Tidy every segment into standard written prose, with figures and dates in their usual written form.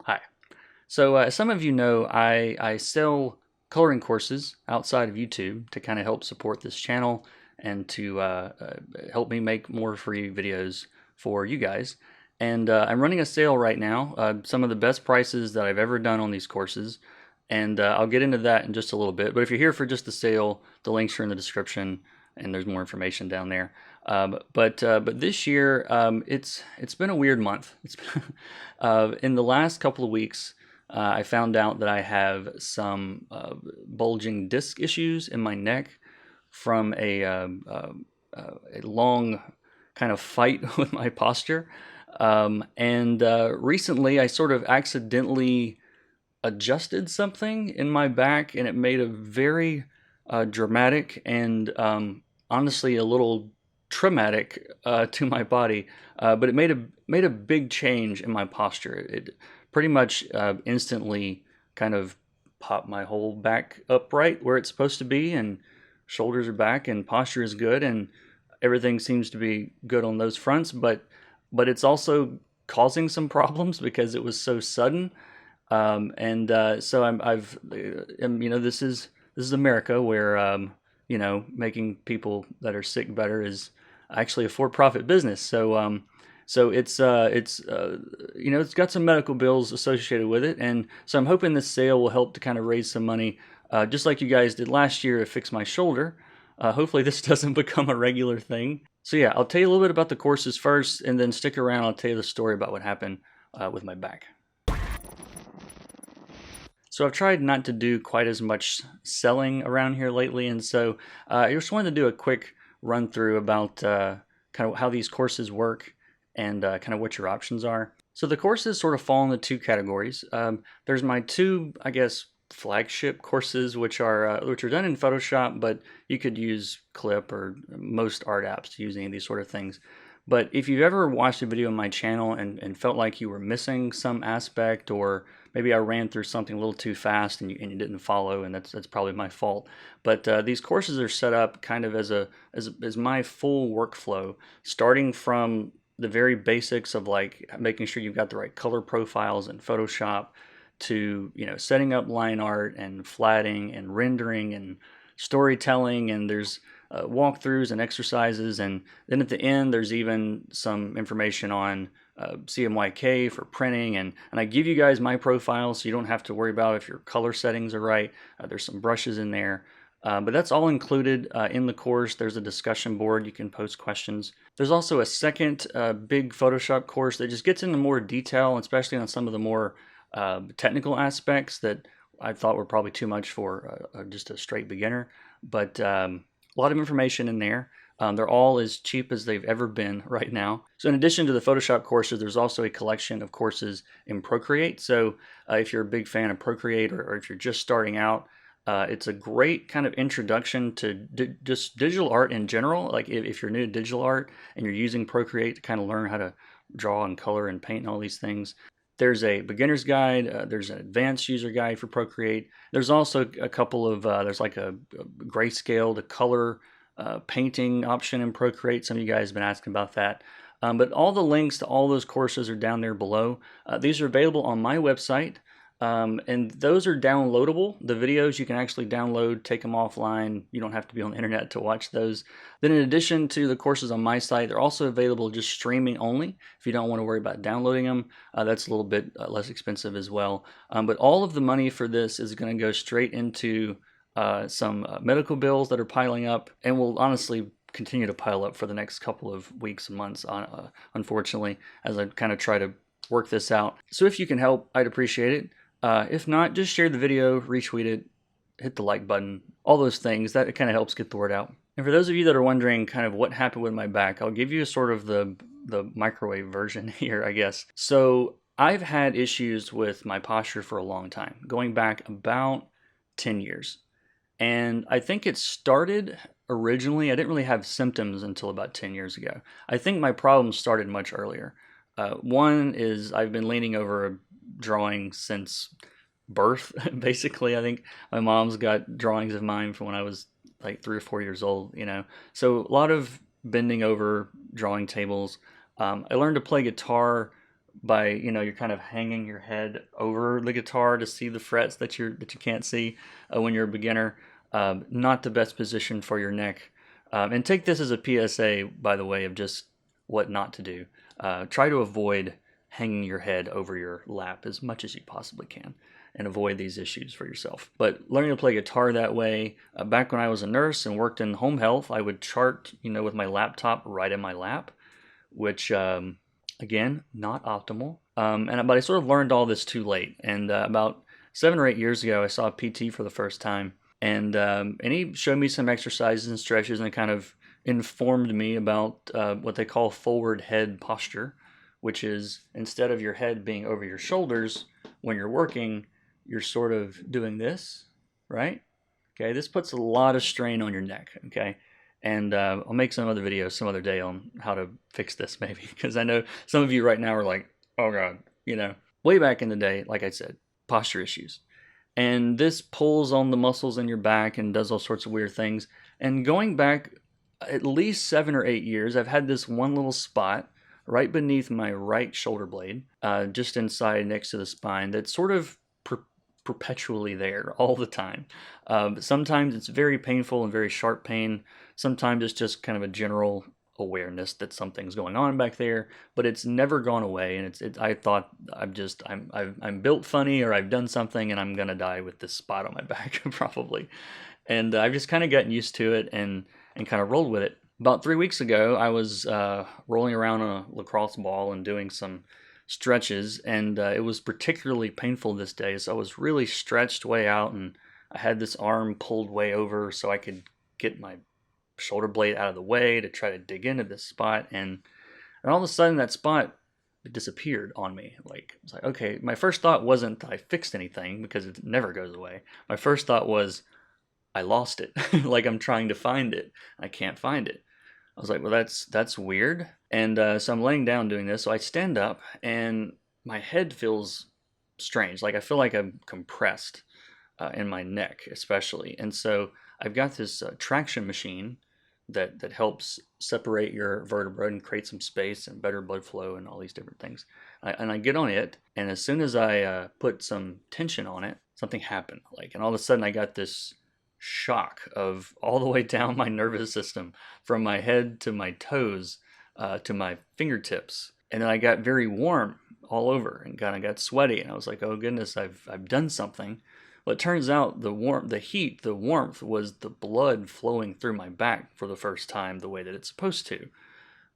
Hi. So as some of you know, I sell coloring courses outside of YouTube to kind of help support this channel and to help me make more free videos for you guys. And I'm running a sale right now, some of the best prices that I've ever done on these courses. And I'll get into that in just a little bit. But if you're here for just the sale, the links are in the description and there's more information down there. But this year, it's been a weird month. It's been, in the last couple of weeks, I found out that I have some bulging disc issues in my neck from a long kind of fight with my posture. And recently, I sort of accidentally adjusted something in my back, and it made a very dramatic and honestly a little traumatic to my body. But it made a big change in my posture. It pretty much instantly kind of popped my whole back upright where it's supposed to be, and shoulders are back, and posture is good, and everything seems to be good on those fronts. But it's also causing some problems because it was so sudden. And so this is America, where making people that are sick better is actually a for-profit business. So it's it's got some medical bills associated with it, and so I'm hoping this sale will help to kind of raise some money, just like you guys did last year to fix my shoulder. Hopefully this doesn't become a regular thing. So yeah, I'll tell you a little bit about the courses first, and then stick around. I'll tell you the story about what happened with my back. So I've tried not to do quite as much selling around here lately, and so I just wanted to do a quick run through about kind of how these courses work and kind of what your options are. So the courses sort of fall into two categories. There's my two, I guess, flagship courses, which are done in Photoshop, but you could use Clip or most art apps to use any of these sort of things. But if you've ever watched a video on my channel and felt like you were missing some aspect, or maybe I ran through something a little too fast and you didn't follow, and that's probably my fault. But these courses are set up kind of as my full workflow, starting from the very basics of like making sure you've got the right color profiles in Photoshop, to setting up line art and flatting and rendering and storytelling, and there's walkthroughs and exercises, and then at the end there's even some information on CMYK for printing, and I give you guys my profile so you don't have to worry about if your color settings are right. There's some brushes in there. But that's all included in the course. There's a discussion board. You can post questions. There's also a second big Photoshop course that just gets into more detail, especially on some of the more technical aspects that I thought were probably too much for just a straight beginner. But a lot of information in there. They're all as cheap as they've ever been right now. So in addition to the Photoshop courses, there's also a collection of courses in Procreate. So if you're a big fan of Procreate, or if you're just starting out, it's a great kind of introduction to just digital art in general. Like if you're new to digital art and you're using Procreate to kind of learn how to draw and color and paint and all these things. There's a beginner's guide. There's an advanced user guide for Procreate. There's also a couple of, there's like a grayscale to color painting option in Procreate. Some of you guys have been asking about that. But all the links to all those courses are down there below. These are available on my website. And those are downloadable. The videos you can actually download, take them offline. You don't have to be on the internet to watch those. Then in addition to the courses on my site, they're also available just streaming only. If you don't want to worry about downloading them, that's a little bit less expensive as well. But all of the money for this is going to go straight into some medical bills that are piling up, and will honestly continue to pile up for the next couple of weeks and months, unfortunately, as I kind of try to work this out. So if you can help, I'd appreciate it. If not, just share the video, retweet it, hit the like button, all those things. That kind of helps get the word out. And for those of you that are wondering kind of what happened with my back, I'll give you a sort of the microwave version here, I guess. So I've had issues with my posture for a long time, going back about 10 years. And I think it started originally, I didn't really have symptoms until about 10 years ago. I think my problem started much earlier. One is I've been leaning over a drawing since birth, basically. I think my mom's got drawings of mine from when I was like 3 or 4 years old, So a lot of bending over drawing tables. I learned to play guitar by, you're kind of hanging your head over the guitar to see the frets that you can't see when you're a beginner. Not the best position for your neck. And take this as a PSA, by the way, of just what not to do. Try to avoid hanging your head over your lap as much as you possibly can and avoid these issues for yourself. But learning to play guitar that way, back when I was a nurse and worked in home health, I would chart, with my laptop right in my lap, which, again, not optimal. But I sort of learned all this too late. And about 7 or 8 years ago, I saw a PT for the first time, and he showed me some exercises and stretches, and kind of informed me about what they call forward head posture, which is instead of your head being over your shoulders when you're working, you're sort of doing this, right? Okay, this puts a lot of strain on your neck, okay? And I'll make some other videos some other day on how to fix this, maybe, because I know some of you right now are like, oh God, Way back in the day, like I said, posture issues. And this pulls on the muscles in your back and does all sorts of weird things. And going back at least 7 or 8 years, I've had this one little spot right beneath my right shoulder blade, just inside next to the spine, that's sort of perpetually there all the time. Sometimes it's very painful and very sharp pain. Sometimes it's just kind of a general awareness that something's going on back there, but it's never gone away. And I thought I'm built funny, or I've done something and I'm gonna die with this spot on my back probably. And I've just kind of gotten used to it and kind of rolled with it. About 3 weeks ago, I was rolling around on a lacrosse ball and doing some stretches, and it was particularly painful this day. So I was really stretched way out, and I had this arm pulled way over so I could get my shoulder blade out of the way to try to dig into this spot. And all of a sudden, that spot disappeared on me. Like, it's like, okay, my first thought wasn't that I fixed anything, because it never goes away. My first thought was I lost it. Like, I'm trying to find it. I can't find it. I was like, well, that's weird. And so I'm laying down doing this. So I stand up, and my head feels strange. Like, I feel like I'm compressed in my neck, especially. And so I've got this traction machine that helps separate your vertebra and create some space and better blood flow and all these different things. And I get on it, and as soon as I put some tension on it, something happened. And all of a sudden, I got this shock of all the way down my nervous system, from my head to my toes to my fingertips. And then I got very warm all over and kind of got sweaty. And I was like, oh goodness, I've done something. Well, it turns out the warmth was the blood flowing through my back for the first time the way that it's supposed to.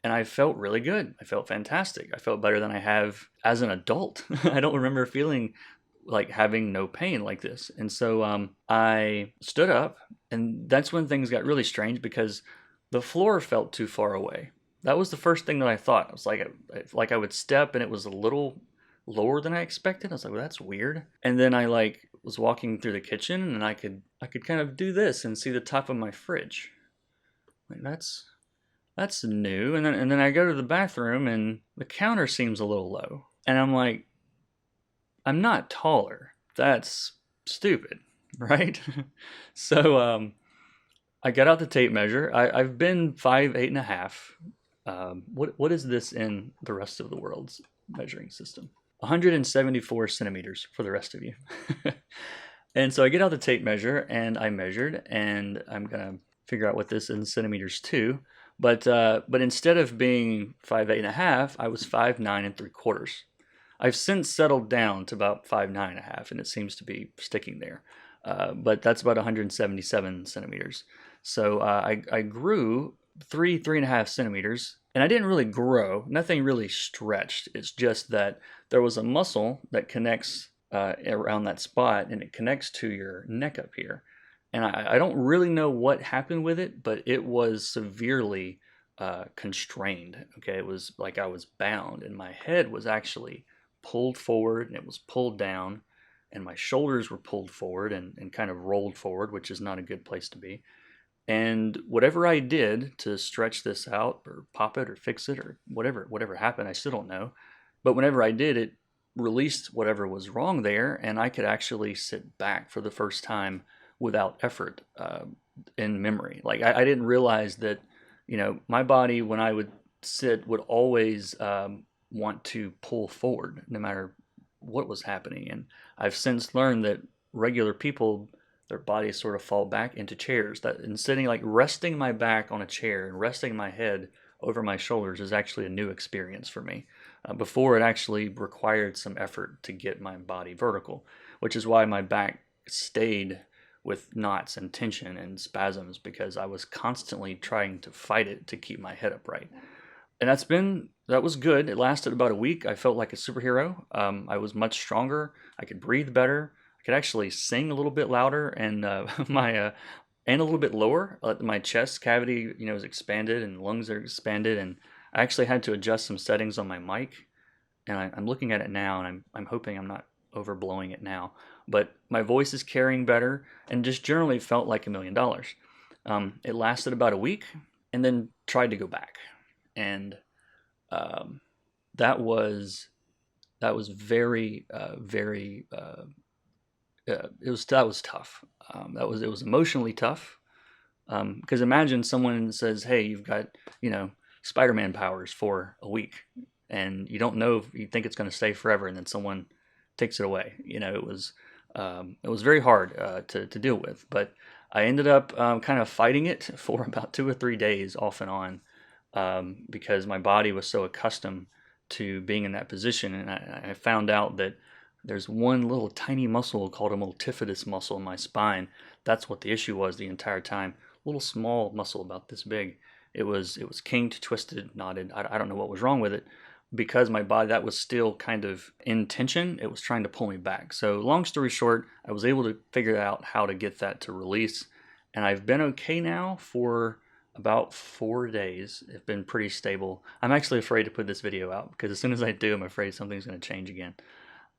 And I felt really good. I felt fantastic. I felt better than I have as an adult. I don't remember feeling like having no pain like this. And so I stood up, and that's when things got really strange, because the floor felt too far away. That was the first thing that I thought. It was like I would step and it was a little lower than I expected. I was like, well, that's weird. And then I was walking through the kitchen, and I could kind of do this and see the top of my fridge. Like, that's new. And then I go to the bathroom, and the counter seems a little low. And I'm like, I'm not taller. That's stupid, right? So I got out the tape measure. I've been 5'8.5". What is this in the rest of the world's measuring system? 174 centimeters for the rest of you. And so I get out the tape measure, and I measured, and I'm gonna figure out what this is in centimeters too. But instead of being 5'8.5", I was 5'9 3/4". I've since settled down to about 5'9.5", and it seems to be sticking there. But that's about 177 centimeters. So I grew 3.5 centimeters, and I didn't really grow. Nothing really stretched. It's just that there was a muscle that connects around that spot, and it connects to your neck up here. And I don't really know what happened with it, but it was severely constrained. Okay, it was like I was bound, and my head was actually pulled forward, and it was pulled down, and my shoulders were pulled forward and kind of rolled forward, which is not a good place to be. And whatever I did to stretch this out or pop it or fix it or whatever happened, I still don't know. But whenever I did, it released whatever was wrong there, and I could actually sit back for the first time without effort in memory. Like, I didn't realize that, my body, when I would sit, would always want to pull forward no matter what was happening. And I've since learned that regular people, their bodies sort of fall back into chairs. That and sitting, like resting my back on a chair and resting my head over my shoulders is actually a new experience for me. Before, it actually required some effort to get my body vertical, which is why my back stayed with knots and tension and spasms, because I was constantly trying to fight it to keep my head upright. And that was good. It lasted about a week. I felt like a superhero. I was much stronger. I could breathe better. I could actually sing a little bit louder, and my and a little bit lower. My chest cavity, is expanded, and lungs are expanded, and I actually had to adjust some settings on my mic. And I'm looking at it now, and I'm hoping I'm not overblowing it now. But my voice is carrying better, and just generally felt like $1,000,000. It lasted about a week, and then tried to go back, and that was very that was tough. It was emotionally tough, because imagine someone says, "Hey, you've got Spider-Man powers for a week," and you don't know if you think it's going to stay forever, and then someone takes it away. It was very hard to deal with, but I ended up kind of fighting it for about 2 or 3 days off and on, because my body was so accustomed to being in that position. And I found out that there's one little tiny muscle called a multifidus muscle in my spine. That's what the issue was the entire time. A little small muscle about this big. It was kinked, twisted, knotted. I don't know what was wrong with it, because my body, that was still kind of in tension. It was trying to pull me back. So long story short, I was able to figure out how to get that to release. And I've been okay now for about 4 days. It's been pretty stable. I'm actually afraid to put this video out, because as soon as I do, I'm afraid something's going to change again.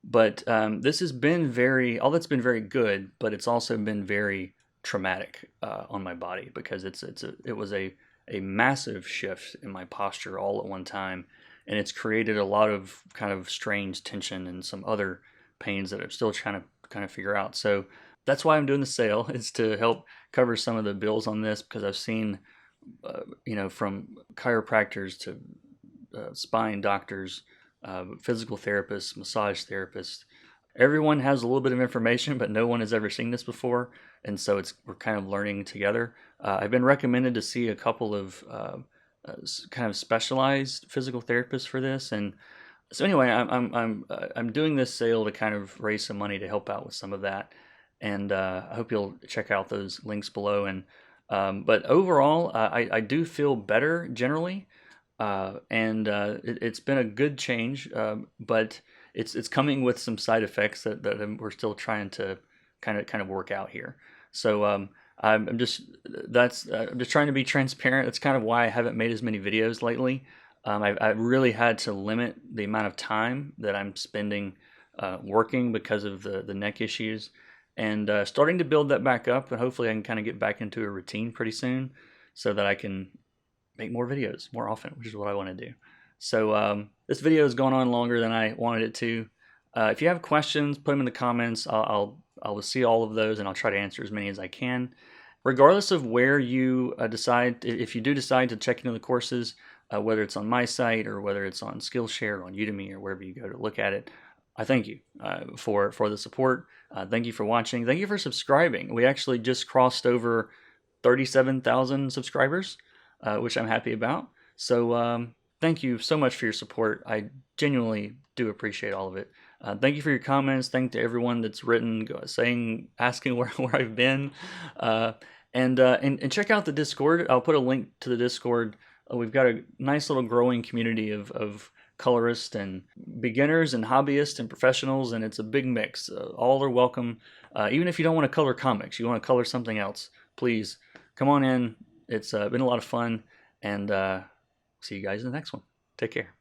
But this has been all that's been very good, but it's also been very traumatic on my body, because it was a massive shift in my posture all at one time. And it's created a lot of kind of strange tension and some other pains that I'm still trying to kind of figure out. So that's why I'm doing the sale, is to help cover some of the bills on this, because I've seen, from chiropractors to spine doctors, physical therapists, massage therapists. Everyone has a little bit of information, but no one has ever seen this before. And so we're kind of learning together. I've been recommended to see a couple of kind of specialized physical therapists for this, and so anyway, I'm doing this sale to kind of raise some money to help out with some of that, and I hope you'll check out those links below. And but overall, I do feel better generally, and it's been a good change, but it's coming with some side effects that we're still trying to kind of work out here. So I'm just trying to be transparent. That's kind of why I haven't made as many videos lately. I really had to limit the amount of time that I'm spending working because of the neck issues, and starting to build that back up. And hopefully I can kind of get back into a routine pretty soon, so that I can make more videos more often, which is what I want to do. So this video has gone on longer than I wanted it to. If you have questions, put them in the comments. I'll see all of those, and I'll try to answer as many as I can. Regardless of where you decide, if you do decide to check into the courses, whether it's on my site or whether it's on Skillshare or on Udemy or wherever you go to look at it, I thank you for the support. Thank you for watching. Thank you for subscribing. We actually just crossed over 37,000 subscribers, which I'm happy about. So thank you so much for your support. I genuinely do appreciate all of it. Thank you for your comments. Thank to everyone that's written, asking where I've been, and check out the Discord. I'll put a link to the Discord. We've got a nice little growing community of colorists and beginners and hobbyists and professionals, and it's a big mix. All are welcome. Even if you don't want to color comics, you want to color something else, please come on in. It's been a lot of fun, and see you guys in the next one. Take care.